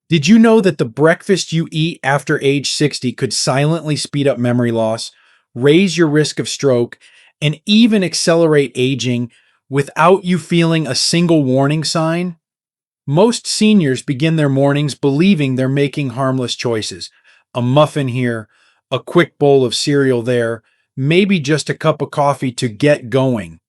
Did you know that the breakfast you eat after age 60 could silently speed up memory loss, raise your risk of stroke, and even accelerate aging without you feeling a single warning sign? Most seniors begin their mornings believing they're making harmless choices. A muffin here, a quick bowl of cereal there, maybe just a cup of coffee to get going.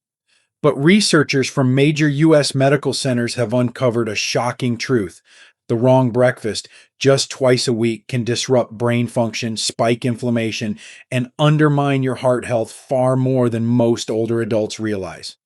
But researchers from major U.S. medical centers have uncovered a shocking truth. The wrong breakfast, just twice a week, can disrupt brain function, spike inflammation, and undermine your heart health far more than most older adults realize.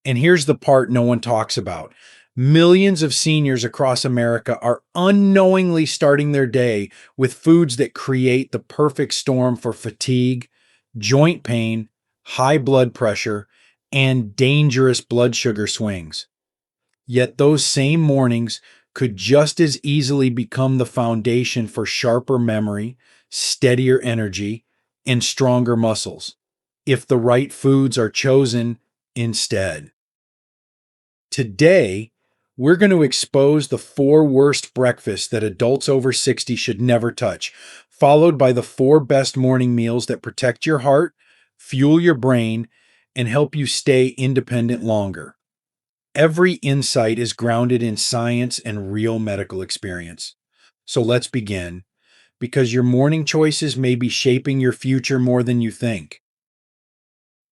And here's the part no one talks about. Millions of seniors across America are unknowingly starting their day with foods that create the perfect storm for fatigue, joint pain, high blood pressure, and dangerous blood sugar swings. Yet those same mornings could just as easily become the foundation for sharper memory, steadier energy, and stronger muscles if the right foods are chosen instead. Today, we're going to expose the 4 worst breakfasts that adults over 60 should never touch, followed by the 4 best morning meals that protect your heart, fuel your brain, and help you stay independent longer. Every insight is grounded in science and real medical experience. So let's begin, because your morning choices may be shaping your future more than you think.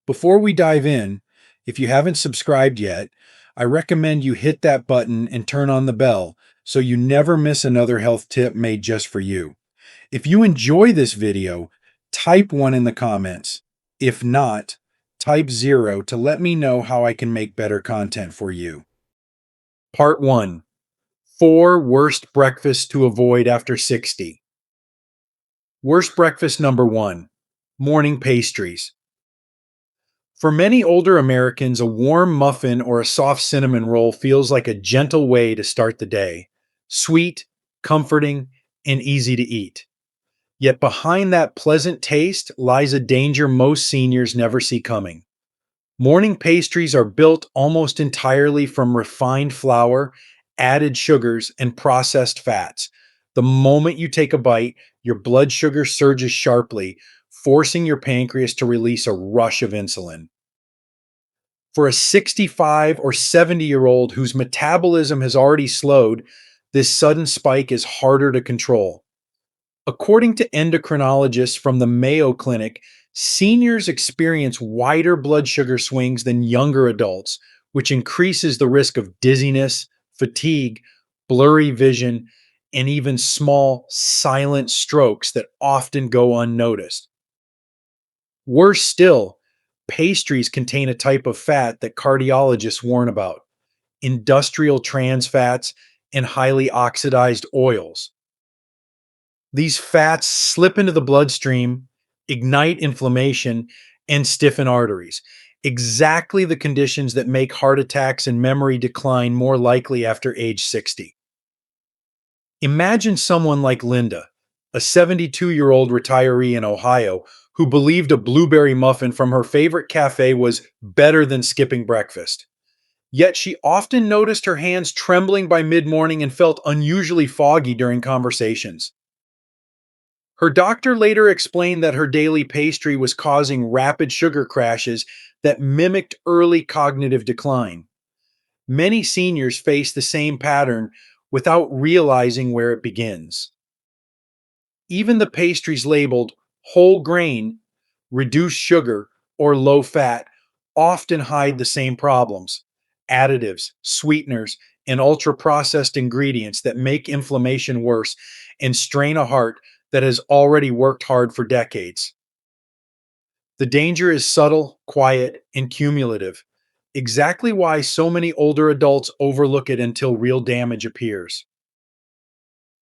Before we dive in, if you haven't subscribed yet, I recommend you hit that button and turn on the bell so you never miss another health tip made just for you. If you enjoy this video, type 1 in the comments. If not, type 0 to let me know how I can make better content for you. Part 1. 4 worst breakfasts to avoid after 60. Worst breakfast number 1. Morning pastries. For many older Americans, a warm muffin or a soft cinnamon roll feels like a gentle way to start the day. Sweet, comforting, and easy to eat. Yet behind that pleasant taste lies a danger most seniors never see coming. Morning pastries are built almost entirely from refined flour, added sugars, and processed fats. The moment you take a bite, your blood sugar surges sharply, forcing your pancreas to release a rush of insulin. For a 65 or 70-year-old whose metabolism has already slowed, this sudden spike is harder to control. According to endocrinologists from the Mayo Clinic, seniors experience wider blood sugar swings than younger adults, which increases the risk of dizziness, fatigue, blurry vision, and even small, silent strokes that often go unnoticed. Worse still, pastries contain a type of fat that cardiologists warn about: industrial trans fats and highly oxidized oils. These fats slip into the bloodstream, ignite inflammation, and stiffen arteries, exactly the conditions that make heart attacks and memory decline more likely after age 60. Imagine someone like Linda, a 72-year-old retiree in Ohio who believed a blueberry muffin from her favorite cafe was better than skipping breakfast. Yet she often noticed her hands trembling by mid-morning and felt unusually foggy during conversations. Her doctor later explained that her daily pastry was causing rapid sugar crashes that mimicked early cognitive decline. Many seniors face the same pattern without realizing where it begins. Even the pastries labeled whole grain, reduced sugar, or low fat often hide the same problems: additives, sweeteners, and ultra processed ingredients that make inflammation worse and strain a heart that has already worked hard for decades. The danger is subtle, quiet, and cumulative, exactly why so many older adults overlook it until real damage appears.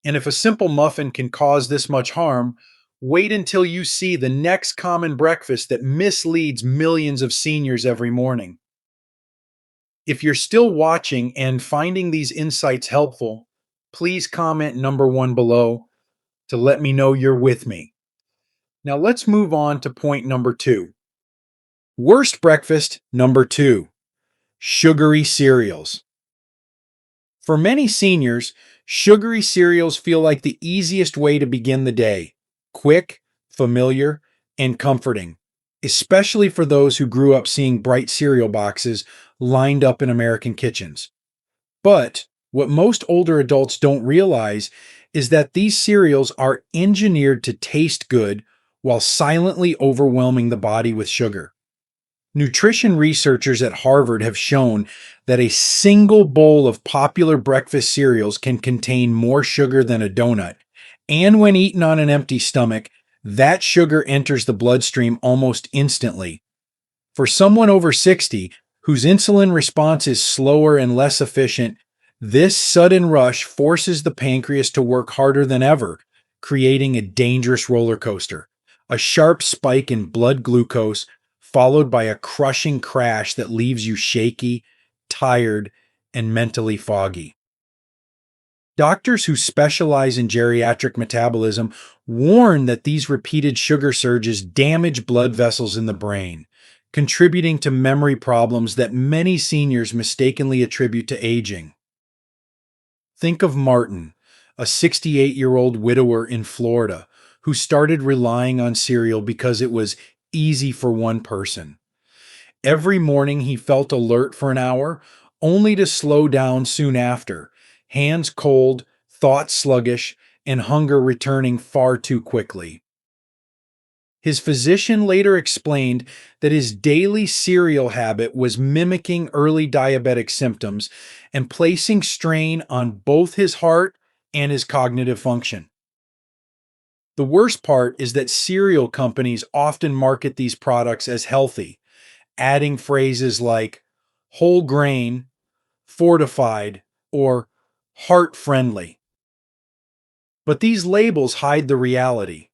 And if a simple muffin can cause this much harm, wait until you see the next common breakfast that misleads millions of seniors every morning. If you're still watching and finding these insights helpful, please comment number 1 below to let me know you're with me. Now let's move on to point number 2. Worst breakfast number 2: sugary cereals. For many seniors, sugary cereals feel like the easiest way to begin the day, quick, familiar, and comforting, especially for those who grew up seeing bright cereal boxes lined up in American kitchens. But what most older adults don't realize is that these cereals are engineered to taste good while silently overwhelming the body with sugar. Nutrition researchers at Harvard have shown that a single bowl of popular breakfast cereals can contain more sugar than a donut. And when eaten on an empty stomach, that sugar enters the bloodstream almost instantly. For someone over 60 whose insulin response is slower and less efficient, this sudden rush forces the pancreas to work harder than ever, creating a dangerous roller coaster. A sharp spike in blood glucose, followed by a crushing crash that leaves you shaky, tired, and mentally foggy. Doctors who specialize in geriatric metabolism warn that these repeated sugar surges damage blood vessels in the brain, contributing to memory problems that many seniors mistakenly attribute to aging. Think of Martin, a 68-year-old widower in Florida who started relying on cereal because it was easy for one person. Every morning he felt alert for an hour, only to slow down soon after, hands cold, thoughts sluggish, and hunger returning far too quickly. His physician later explained that his daily cereal habit was mimicking early diabetic symptoms and placing strain on both his heart and his cognitive function. The worst part is that cereal companies often market these products as healthy, adding phrases like whole grain, fortified, or heart friendly. But these labels hide the reality: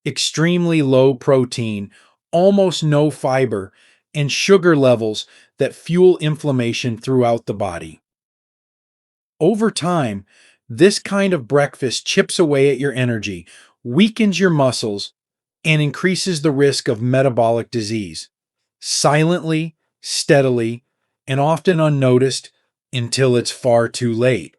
extremely low protein, almost no fiber, and sugar levels that fuel inflammation throughout the body. Over time, this kind of breakfast chips away at your energy, weakens your muscles, and increases the risk of metabolic disease, silently, steadily, and often unnoticed until it's far too late.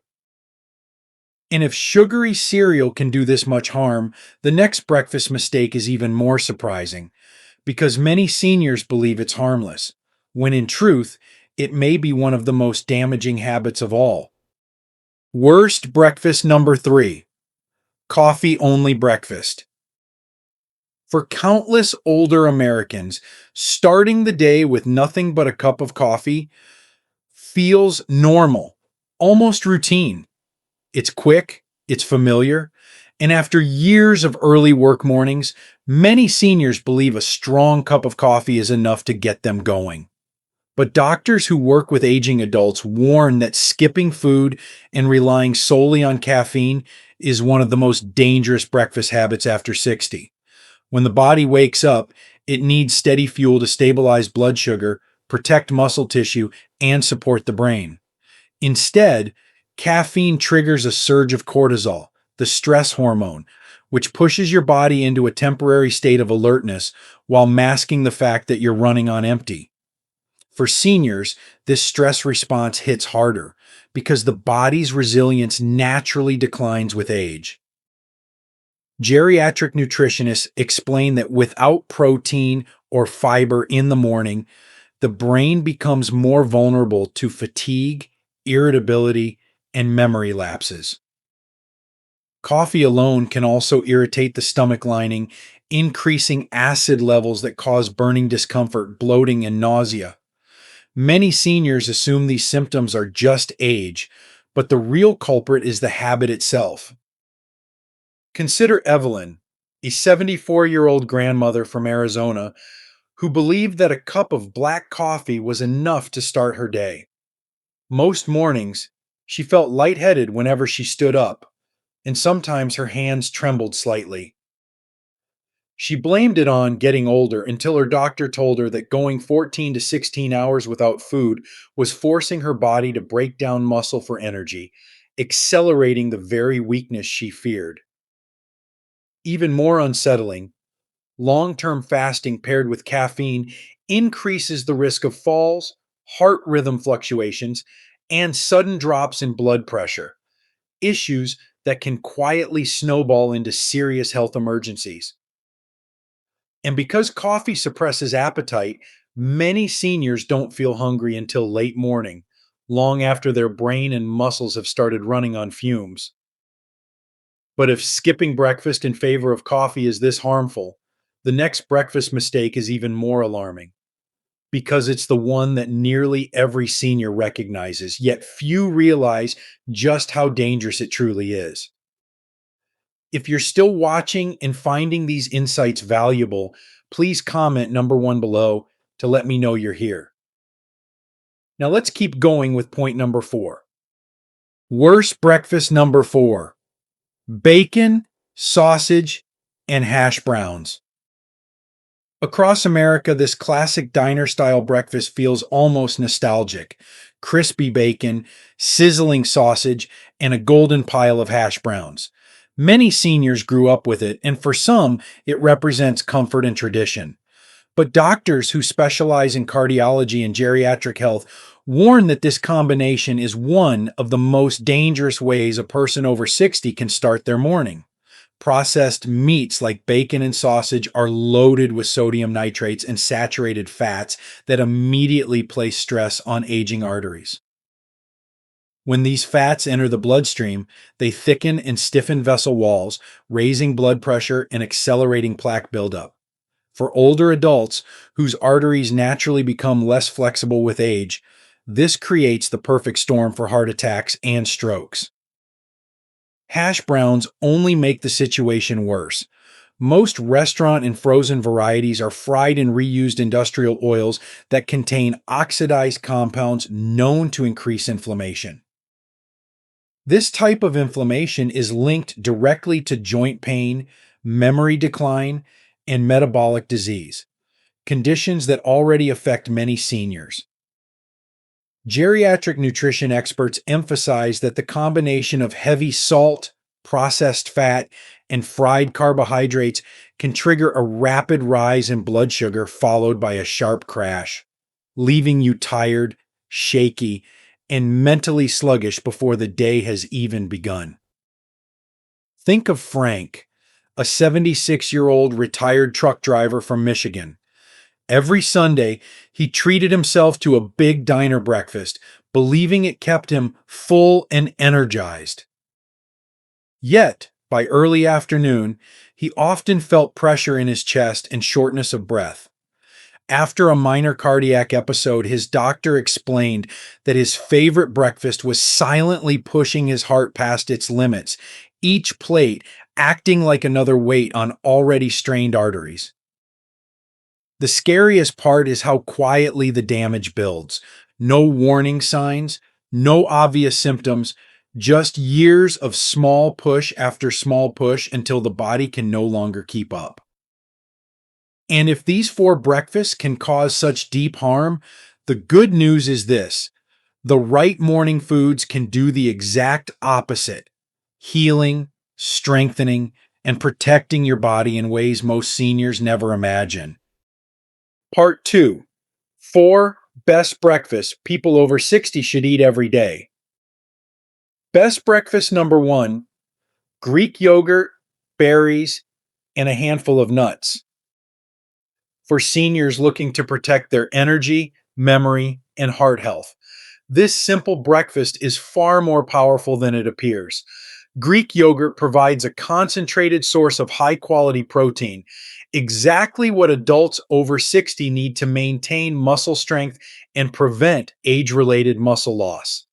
And if sugary cereal can do this much harm, the next breakfast mistake is even more surprising, because many seniors believe it's harmless, when in truth, it may be one of the most damaging habits of all. Worst breakfast number 3: coffee only breakfast. For countless older Americans, starting the day with nothing but a cup of coffee feels normal, almost routine. It's quick, it's familiar, and after years of early work mornings, many seniors believe a strong cup of coffee is enough to get them going. But doctors who work with aging adults warn that skipping food and relying solely on caffeine is one of the most dangerous breakfast habits after 60. When the body wakes up, it needs steady fuel to stabilize blood sugar, protect muscle tissue, and support the brain. Instead, caffeine triggers a surge of cortisol, the stress hormone, which pushes your body into a temporary state of alertness while masking the fact that you're running on empty. For seniors, this stress response hits harder because the body's resilience naturally declines with age. Geriatric nutritionists explain that without protein or fiber in the morning, the brain becomes more vulnerable to fatigue, irritability, and memory lapses. Coffee alone can also irritate the stomach lining, increasing acid levels that cause burning discomfort, bloating, and nausea. Many seniors assume these symptoms are just age, but the real culprit is the habit itself. Consider Evelyn, a 74-year-old grandmother from Arizona who believed that a cup of black coffee was enough to start her day. Most mornings, she felt lightheaded whenever she stood up, and sometimes her hands trembled slightly. She blamed it on getting older until her doctor told her that going 14 to 16 hours without food was forcing her body to break down muscle for energy, accelerating the very weakness she feared. Even more unsettling, long-term fasting paired with caffeine increases the risk of falls, heart rhythm fluctuations, and sudden drops in blood pressure, issues that can quietly snowball into serious health emergencies. And because coffee suppresses appetite, many seniors don't feel hungry until late morning, long after their brain and muscles have started running on fumes. But if skipping breakfast in favor of coffee is this harmful, the next breakfast mistake is even more alarming because it's the one that nearly every senior recognizes, yet few realize just how dangerous it truly is. If you're still watching and finding these insights valuable, please comment number one below to let me know you're here. Now let's keep going with point number 4. Worst breakfast number 4: bacon, sausage, and hash browns. Across America, this classic diner style breakfast feels almost nostalgic. Crispy bacon, sizzling sausage, and a golden pile of hash browns. Many seniors grew up with it, and for some, it represents comfort and tradition. But doctors who specialize in cardiology and geriatric health warn that this combination is one of the most dangerous ways a person over 60 can start their morning. Processed meats like bacon and sausage are loaded with sodium nitrates and saturated fats that immediately place stress on aging arteries. When these fats enter the bloodstream, they thicken and stiffen vessel walls, raising blood pressure and accelerating plaque buildup. For older adults whose arteries naturally become less flexible with age, this creates the perfect storm for heart attacks and strokes. Hash browns only make the situation worse. Most restaurant and frozen varieties are fried in reused industrial oils that contain oxidized compounds known to increase inflammation. This type of inflammation is linked directly to joint pain, memory decline, and metabolic disease, conditions that already affect many seniors. Geriatric nutrition experts emphasize that the combination of heavy salt, processed fat, and fried carbohydrates can trigger a rapid rise in blood sugar followed by a sharp crash, leaving you tired, shaky, and mentally sluggish before the day has even begun. Think of Frank, a 76-year-old retired truck driver from Michigan. Every Sunday, he treated himself to a big diner breakfast, believing it kept him full and energized. Yet, by early afternoon, he often felt pressure in his chest and shortness of breath. After a minor cardiac episode, his doctor explained that his favorite breakfast was silently pushing his heart past its limits, each plate acting like another weight on already strained arteries. The scariest part is how quietly the damage builds. No warning signs, no obvious symptoms, just years of small push after small push until the body can no longer keep up. And if these 4 breakfasts can cause such deep harm, the good news is this: the right morning foods can do the exact opposite, healing, strengthening, and protecting your body in ways most seniors never imagine. Part 2: 4 best breakfasts people over 60 should eat every day. Best breakfast number 1: Greek yogurt, berries, and a handful of nuts. For seniors looking to protect their energy, memory, and heart health, this simple breakfast is far more powerful than it appears. Greek yogurt provides a concentrated source of high-quality protein, exactly what adults over 60 need to maintain muscle strength and prevent age-related muscle loss.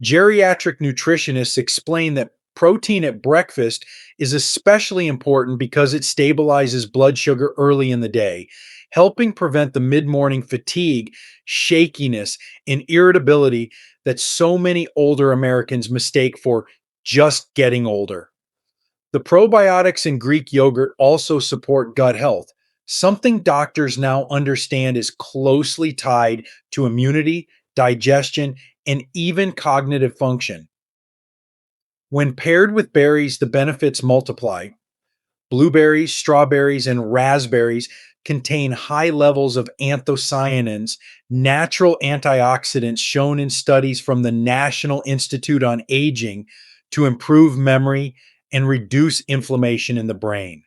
Geriatric nutritionists explain that protein at breakfast is especially important because it stabilizes blood sugar early in the day, helping prevent the mid-morning fatigue, shakiness, and irritability that so many older Americans mistake for just getting older. The probiotics in Greek yogurt also support gut health, something doctors now understand is closely tied to immunity, digestion, and even cognitive function. When paired with berries, the benefits multiply. Blueberries, strawberries, and raspberries contain high levels of anthocyanins, natural antioxidants shown in studies from the National Institute on Aging to improve memory and reduce inflammation in the brain.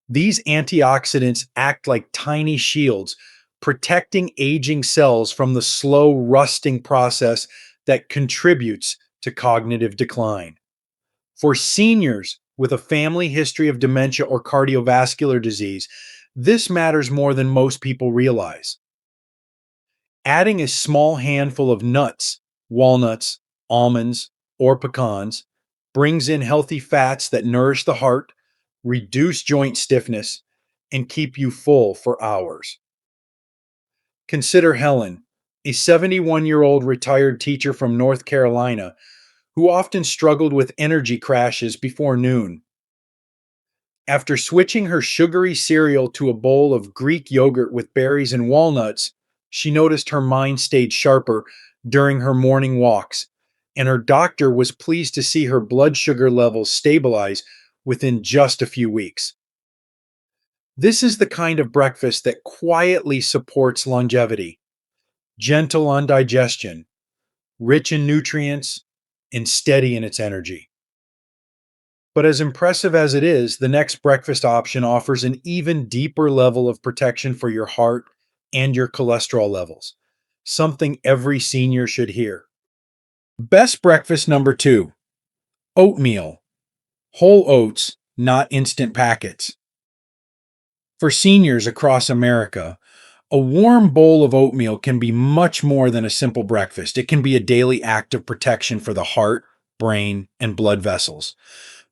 These antioxidants act like tiny shields, protecting aging cells from the slow rusting process that contributes to cognitive decline. For seniors with a family history of dementia or cardiovascular disease, this matters more than most people realize. Adding a small handful of nuts, walnuts, almonds, or pecans brings in healthy fats that nourish the heart, reduce joint stiffness, and keep you full for hours. Consider Helen, a 71-year-old retired teacher from North Carolina who often struggled with energy crashes before noon. After switching her sugary cereal to a bowl of Greek yogurt with berries and walnuts, she noticed her mind stayed sharper during her morning walks, and her doctor was pleased to see her blood sugar levels stabilize within just a few weeks. This is the kind of breakfast that quietly supports longevity, gentle on digestion, rich in nutrients, and steady in its energy. But as impressive as it is, the next breakfast option offers an even deeper level of protection for your heart and your cholesterol levels, something every senior should hear. Best breakfast number 2: oatmeal, whole oats, not instant packets. For seniors across America, a warm bowl of oatmeal can be much more than a simple breakfast. It can be a daily act of protection for the heart, brain, and blood vessels.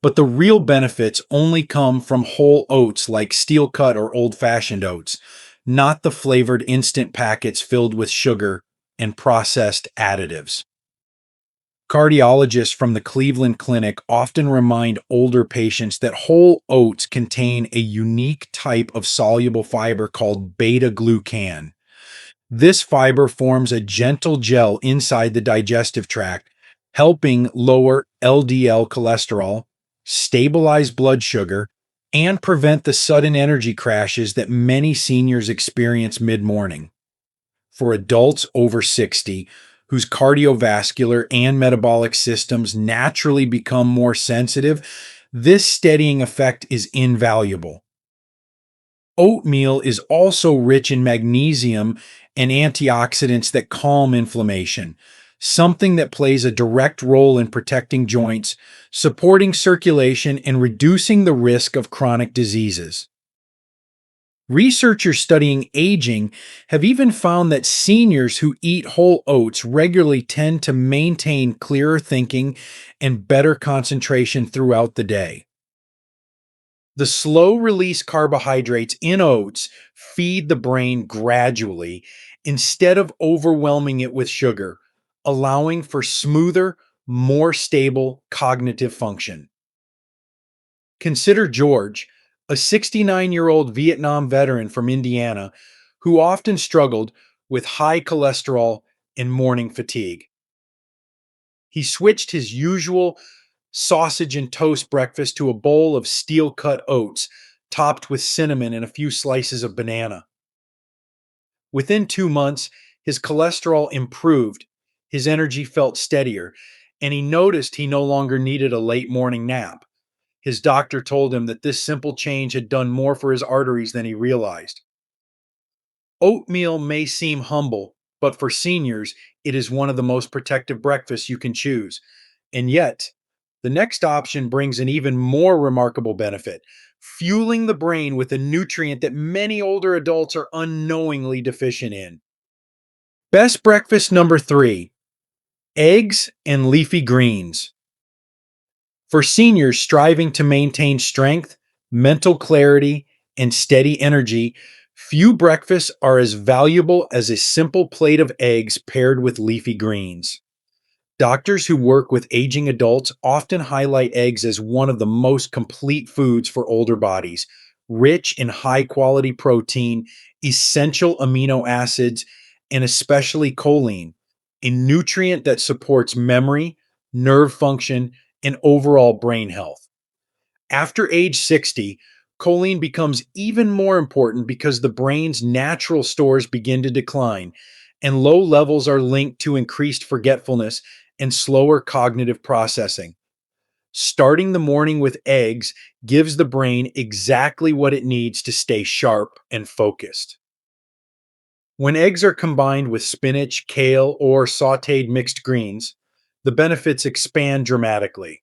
But the real benefits only come from whole oats like steel cut or old fashioned oats, not the flavored instant packets filled with sugar and processed additives. Cardiologists from the Cleveland Clinic often remind older patients that whole oats contain a unique type of soluble fiber called beta glucan. This fiber forms a gentle gel inside the digestive tract, helping lower LDL cholesterol, stabilize blood sugar, and prevent the sudden energy crashes that many seniors experience mid morning. For adults over 60, whose cardiovascular and metabolic systems naturally become more sensitive, this steadying effect is invaluable. Oatmeal is also rich in magnesium and antioxidants that calm inflammation, something that plays a direct role in protecting joints, supporting circulation, and reducing the risk of chronic diseases. Researchers studying aging have even found that seniors who eat whole oats regularly tend to maintain clearer thinking and better concentration throughout the day. The slow release carbohydrates in oats feed the brain gradually instead of overwhelming it with sugar, allowing for smoother, more stable cognitive function. Consider George, a 69-year-old Vietnam veteran from Indiana who often struggled with high cholesterol and morning fatigue. He switched his usual sausage and toast breakfast to a bowl of steel cut oats topped with cinnamon and a few slices of banana. Within 2 months, his cholesterol improved, his energy felt steadier, and he noticed he no longer needed a late morning nap. His doctor told him that this simple change had done more for his arteries than he realized. Oatmeal may seem humble, but for seniors, it is one of the most protective breakfasts you can choose. And yet, the next option brings an even more remarkable benefit, fueling the brain with a nutrient that many older adults are unknowingly deficient in. Best breakfast number 3: eggs and leafy greens. For seniors striving to maintain strength, mental clarity, and steady energy, few breakfasts are as valuable as a simple plate of eggs paired with leafy greens. Doctors who work with aging adults often highlight eggs as one of the most complete foods for older bodies, rich in high quality protein, essential amino acids, and especially choline, a nutrient that supports memory, nerve function, and overall brain health. After age 60, Choline becomes even more important because the brain's natural stores begin to decline, and low levels are linked to increased forgetfulness and slower cognitive processing. Starting the morning with eggs gives the brain exactly what it needs to stay sharp and focused. When eggs are combined with spinach, kale, or sauteed mixed greens, the benefits expand dramatically.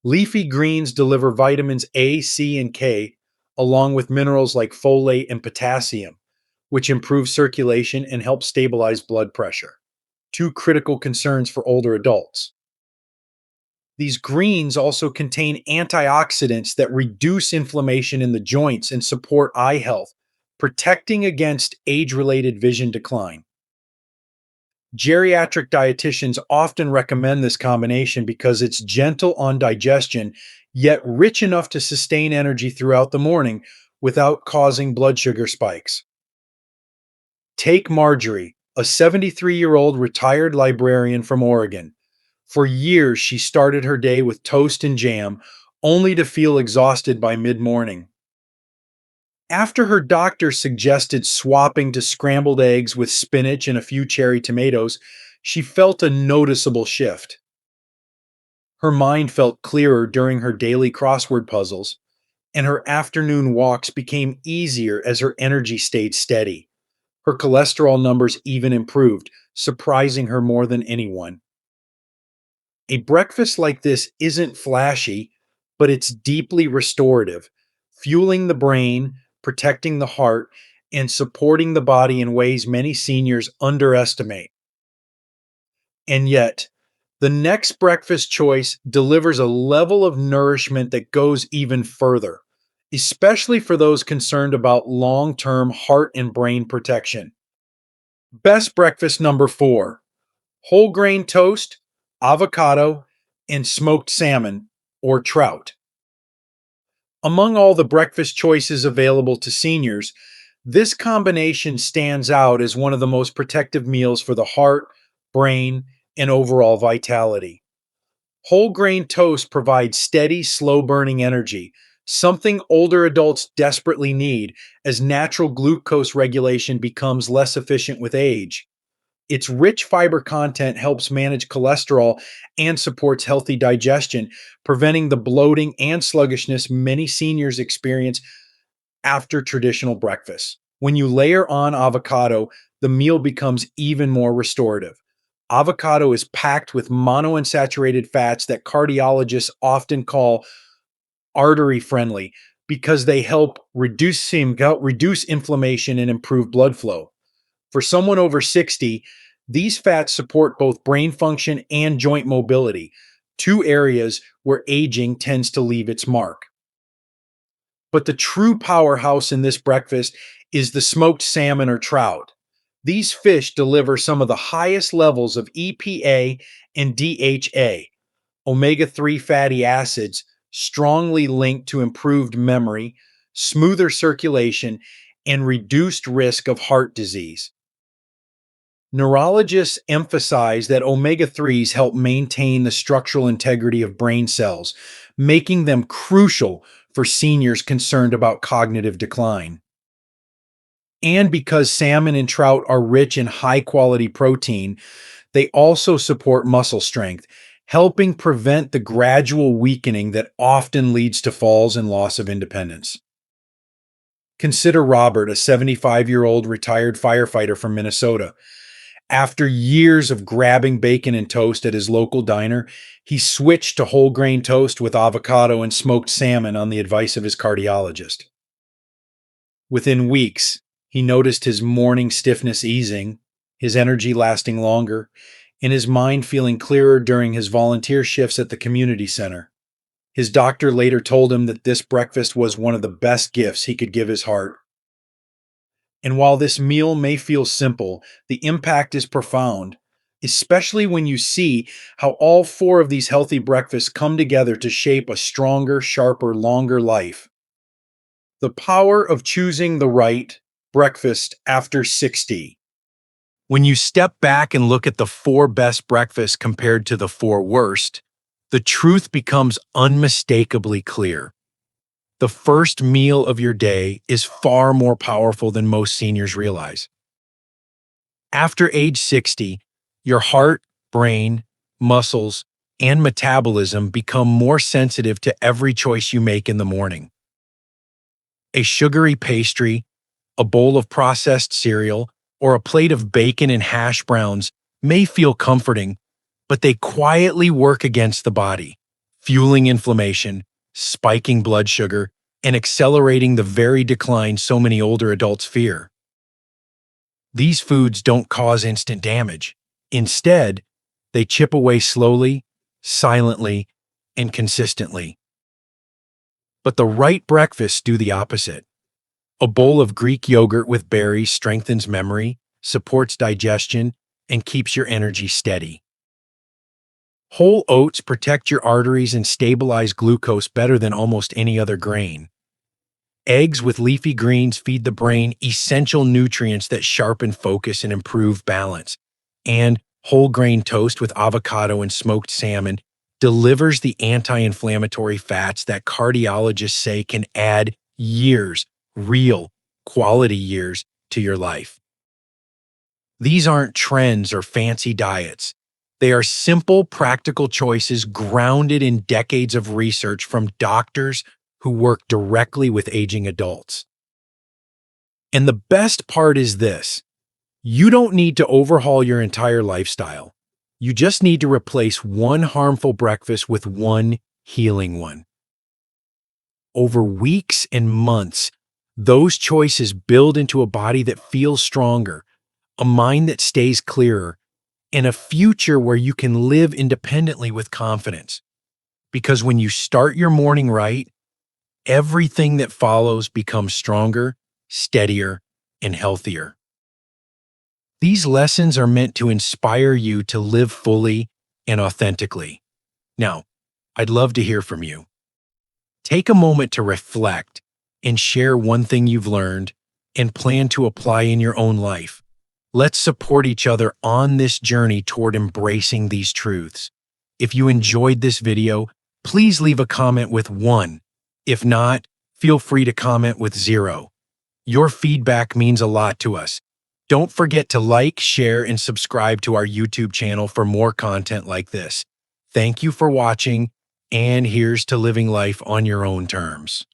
Leafy greens deliver vitamins A, C, and K, along with minerals like folate and potassium, which improve circulation and help stabilize blood pressure. Two critical concerns for older adults. These greens also contain antioxidants that reduce inflammation in the joints and support eye health, protecting against age related vision decline. Geriatric dietitians often recommend this combination because it's gentle on digestion, yet rich enough to sustain energy throughout the morning without causing blood sugar spikes. Take Marjorie, a 73-year-old retired librarian from Oregon. For years, she started her day with toast and jam, only to feel exhausted by mid morning. After her doctor suggested swapping to scrambled eggs with spinach and a few cherry tomatoes, she felt a noticeable shift. Her mind felt clearer during her daily crossword puzzles, and her afternoon walks became easier as her energy stayed steady. Her cholesterol numbers even improved, surprising her more than anyone. A breakfast like this isn't flashy, but it's deeply restorative, fueling the brain, protecting the heart, and supporting the body in ways many seniors underestimate. And yet, the next breakfast choice delivers a level of nourishment that goes even further, especially for those concerned about long term heart and brain protection. Best breakfast number 4: whole grain toast, avocado, and smoked salmon or trout. Among all the breakfast choices available to seniors, this combination stands out as one of the most protective meals for the heart, brain, and overall vitality. Whole grain toast provides steady, slow burning energy, something older adults desperately need as natural glucose regulation becomes less efficient with age. Its rich fiber content helps manage cholesterol and supports healthy digestion, preventing the bloating and sluggishness many seniors experience after traditional breakfast. When you layer on avocado, the meal becomes even more restorative. Avocado is packed with monounsaturated fats that cardiologists often call artery friendly because they help reduce inflammation and improve blood flow. For someone over 60, these fats support both brain function and joint mobility, two areas where aging tends to leave its mark. But the true powerhouse in this breakfast is the smoked salmon or trout. These fish deliver some of the highest levels of EPA and DHA, omega 3 fatty acids, strongly linked to improved memory, smoother circulation, and reduced risk of heart disease. Neurologists emphasize that omega 3s help maintain the structural integrity of brain cells, making them crucial for seniors concerned about cognitive decline. And because salmon and trout are rich in high quality protein, they also support muscle strength, helping prevent the gradual weakening that often leads to falls and loss of independence. Consider Robert, a 75-year-old retired firefighter from Minnesota. After years of grabbing bacon and toast at his local diner, he switched to whole grain toast with avocado and smoked salmon on the advice of his cardiologist. Within weeks, he noticed his morning stiffness easing, his energy lasting longer, and his mind feeling clearer during his volunteer shifts at the community center. His doctor later told him that this breakfast was one of the best gifts he could give his heart. And while this meal may feel simple, the impact is profound, especially when you see how all four of these healthy breakfasts come together to shape a stronger, sharper, longer life. The power of choosing the right breakfast after 60. When you step back and look at the four best breakfasts compared to the four worst, the truth becomes unmistakably clear. The first meal of your day is far more powerful than most seniors realize. After age 60, your heart, brain, muscles, and metabolism become more sensitive to every choice you make in the morning. A sugary pastry, a bowl of processed cereal, or a plate of bacon and hash browns may feel comforting, but they quietly work against the body, fueling inflammation, spiking blood sugar, and accelerating the very decline so many older adults fear. These foods don't cause instant damage. Instead, they chip away slowly, silently, and consistently. But the right breakfasts do the opposite. A bowl of Greek yogurt with berries strengthens memory, supports digestion, and keeps your energy steady. Whole oats protect your arteries and stabilize glucose better than almost any other grain. Eggs with leafy greens feed the brain essential nutrients that sharpen focus and improve balance. And whole grain toast with avocado and smoked salmon delivers the anti-inflammatory fats that cardiologists say can add years, real quality years, to your life. These aren't trends or fancy diets. They are simple, practical choices grounded in decades of research from doctors who work directly with aging adults. And the best part is this: you don't need to overhaul your entire lifestyle. You just need to replace one harmful breakfast with one healing one. Over weeks and months, those choices build into a body that feels stronger, a mind that stays clearer, and a future where you can live independently with confidence. Because when you start your morning right, everything that follows becomes stronger, steadier, and healthier. These lessons are meant to inspire you to live fully and authentically. Now, I'd love to hear from you. Take a moment to reflect and share one thing you've learned and plan to apply in your own life. Let's support each other on this journey toward embracing these truths. If you enjoyed this video, please leave a comment with 1. If not, feel free to comment with 0. Your feedback means a lot to us. Don't forget to like, share, and subscribe to our YouTube channel for more content like this. Thank you for watching, and here's to living life on your own terms.